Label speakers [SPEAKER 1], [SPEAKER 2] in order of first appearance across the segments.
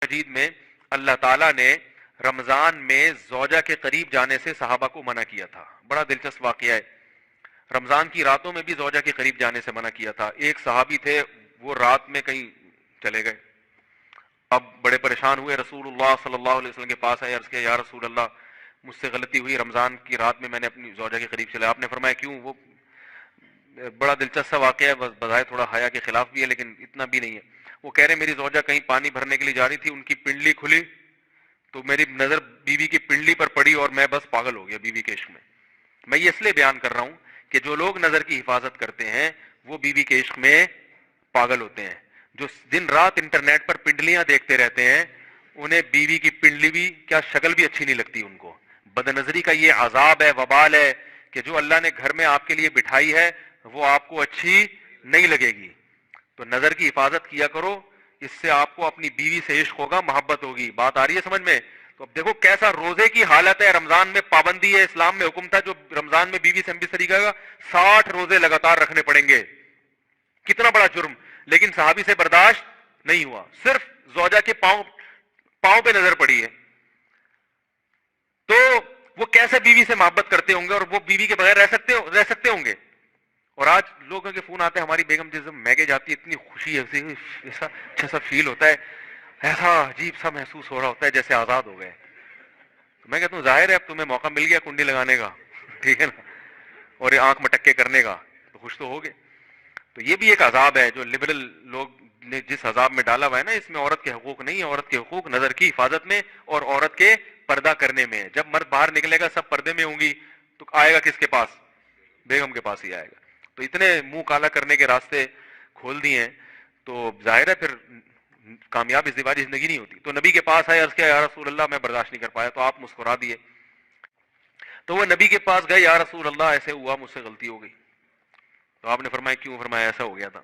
[SPEAKER 1] مجید میں اللہ تعالیٰ نے رمضان میں زوجہ کے قریب جانے سے صحابہ کو منع کیا تھا. بڑا دلچسپ واقعہ ہے. رمضان کی راتوں میں بھی زوجہ کے قریب جانے سے منع کیا تھا. ایک صحابی تھے, وہ رات میں کہیں چلے گئے. اب بڑے پریشان ہوئے, رسول اللہ صلی اللہ علیہ وسلم کے پاس آئے, عرض کیا یا رسول اللہ مجھ سے غلطی ہوئی, رمضان کی رات میں نے اپنی زوجہ کے قریب چلا. آپ نے فرمایا کیوں؟ وہ بڑا دلچسپ واقعہ ہے, بظاہر تھوڑا حیا کے خلاف بھی ہے لیکن اتنا بھی نہیں ہے. وہ کہہ رہے میری زوجہ کہیں پانی بھرنے کے لیے جا رہی تھی, ان کی پنڈلی کھلی تو میری نظر بیوی کی پنڈلی پر پڑی اور میں بس پاگل ہو گیا بیوی کے عشق میں. میں یہ اس لیے بیان کر رہا ہوں کہ جو لوگ نظر کی حفاظت کرتے ہیں وہ بیوی کے عشق میں پاگل ہوتے ہیں. جو دن رات انٹرنیٹ پر پنڈلیاں دیکھتے رہتے ہیں انہیں بیوی کی پنڈلی بھی کیا شکل بھی اچھی نہیں لگتی ان کو. بد نظری کا یہ عذاب ہے, وبال ہے کہ جو اللہ نے گھر میں آپ کے لیے بٹھائی ہے وہ آپ کو اچھی نہیں لگے گی. تو نظر کی حفاظت کیا کرو, اس سے آپ کو اپنی بیوی سے عشق ہوگا, محبت ہوگی. بات آ رہی ہے سمجھ میں؟ تو اب دیکھو کیسا روزے کی حالت ہے. رمضان میں پابندی ہے, اسلام میں حکم تھا جو رمضان میں بیوی سے ہم بستری کرے گا 60 روزے لگاتار رکھنے پڑیں گے. کتنا بڑا جرم, لیکن صحابی سے برداشت نہیں ہوا. صرف زوجہ کے پاؤں پہ نظر پڑی ہے تو وہ کیسے بیوی سے محبت کرتے ہوں گے, اور وہ بیوی کے بغیر رہ سکتے ہوں گے. اور آج لوگوں کے فون آتے ہیں, ہماری بیگم جس دن میگے جاتی ہے اتنی خوشی ہے, ایسا اچھا سا فیل ہوتا ہے, ایسا عجیب سا محسوس ہو رہا ہوتا ہے جیسے آزاد ہو گئے. تو میں کہتا ہوں ظاہر ہے اب تمہیں موقع مل گیا کنڈی لگانے کا, ٹھیک ہے نا, اور آنکھ مٹکے کرنے کا, تو خوش تو ہو گئے. تو یہ بھی ایک عذاب ہے جو لبرل لوگ نے جس عذاب میں ڈالا ہوا ہے نا, اس میں عورت کے حقوق نہیں ہے. عورت کے حقوق نظر کی حفاظت میں اور عورت کے پردہ کرنے میں. جب مرد باہر نکلے گا سب پردے میں ہوں گی تو آئے گا کس کے پاس؟ بیگم کے پاس ہی آئے گا. تو اتنے منہ کالا کرنے کے راستے کھول دیے ہیں تو ظاہر ہے پھر کامیاب ازدواجی زندگی نہیں ہوتی. تو نبی کے پاس آئے, عرض کیا یا رسول اللہ میں برداشت نہیں کر پایا. تو آپ مسکرا دیے. تو وہ نبی کے پاس گئے, یا رسول اللہ ایسے ہوا, مجھ سے غلطی ہو گئی. تو آپ نے فرمایا کیوں؟ فرمایا ایسا ہو گیا تھا.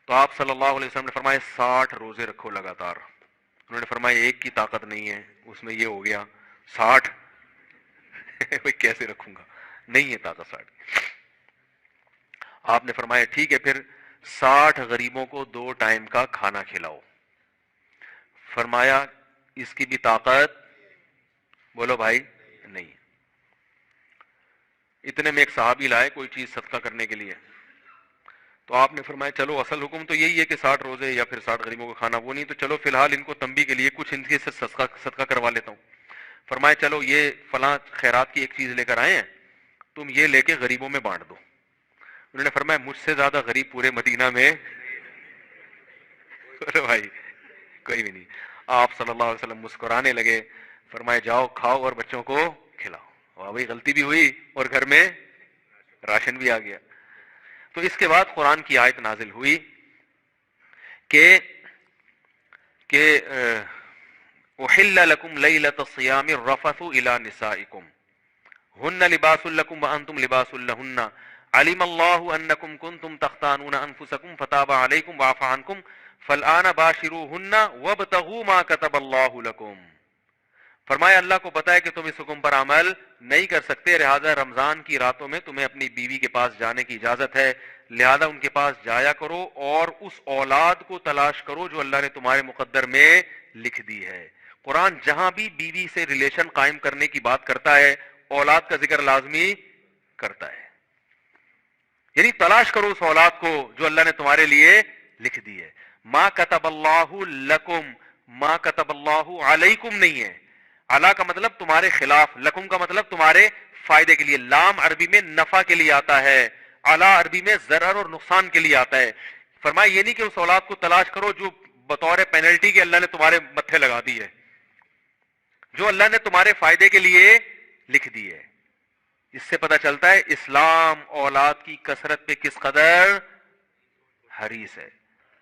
[SPEAKER 1] تو آپ صلی اللہ علیہ وسلم نے فرمایا 60 روزے رکھو لگاتار. انہوں نے فرمایا ایک کی طاقت نہیں ہے, اس میں یہ ہو گیا 60 بھائی کیسے رکھوں گا, نہیں ہے طاقت 60. آپ نے فرمایا ٹھیک ہے پھر 60 غریبوں کو 2 ٹائم کا کھانا کھلاؤ. فرمایا اس کی بھی طاقت, بولو بھائی, نہیں. اتنے میں ایک صحابی لائے کوئی چیز صدقہ کرنے کے لیے. تو آپ نے فرمایا چلو اصل حکم تو یہی ہے کہ 60 روزے یا پھر 60 غریبوں کو کھانا, وہ نہیں تو چلو فی الحال ان کو تنبیہ کے لیے کچھ ان کے سے صدقہ کروا لیتا ہوں. فرمایا چلو یہ فلاں خیرات کی ایک چیز لے کر آئے ہیں, تم یہ لے کے غریبوں میں بانٹ دو. انہوں نے فرمایا مجھ سے زیادہ غریب پورے مدینہ میں بھائی کوئی بھی نہیں. آپ صلی اللہ علیہ وسلم مسکرانے لگے, فرمایا جاؤ کھاؤ اور بچوں کو کھلاؤ. واہ بھائی غلطی بھی ہوئی اور گھر میں راشن بھی آ گیا. تو اس کے بعد قرآن کی آیت نازل ہوئی کہ احل لکم لیلۃ الصیام الرفث الی نسائکم ہن لباس لکم وانتم لباس لہن علم اللہ انکم کنتم تختانون انفسکم فتاب علیکم وعفی عنکم فالآن باشروہن وابتغوا ما کتب اللہ لکم. فرمایا اللہ کو پتا ہے کہ تم اس حکم پر عمل نہیں کر سکتے, لہذا رمضان کی راتوں میں تمہیں اپنی بیوی کے پاس جانے کی اجازت ہے, لہذا ان کے پاس جایا کرو اور اس اولاد کو تلاش کرو جو اللہ نے تمہارے مقدر میں لکھ دی ہے. قرآن جہاں بھی بیوی سے ریلیشن قائم کرنے کی بات کرتا ہے اولاد کا ذکر لازمی کرتا ہے, یعنی تلاش کرو اس اولاد کو جو اللہ نے تمہارے لیے لکھ دی ہے. ما کتب اللہ لکم, ما کتب اللہ علیکم نہیں ہے. علا کا مطلب تمہارے خلاف, لکم کا مطلب تمہارے فائدے کے لیے. لام عربی میں نفع کے لیے آتا ہے, علا عربی میں ضرر اور نقصان کے لیے آتا ہے. فرمایا یہ نہیں کہ اس اولاد کو تلاش کرو جو بطور پینلٹی کے اللہ نے تمہارے متھے لگا دی ہے, جو اللہ نے تمہارے فائدے کے لیے لکھ دی ہے. اس سے پتہ چلتا ہے اسلام اولاد کی کثرت پہ کس قدر حریص ہے.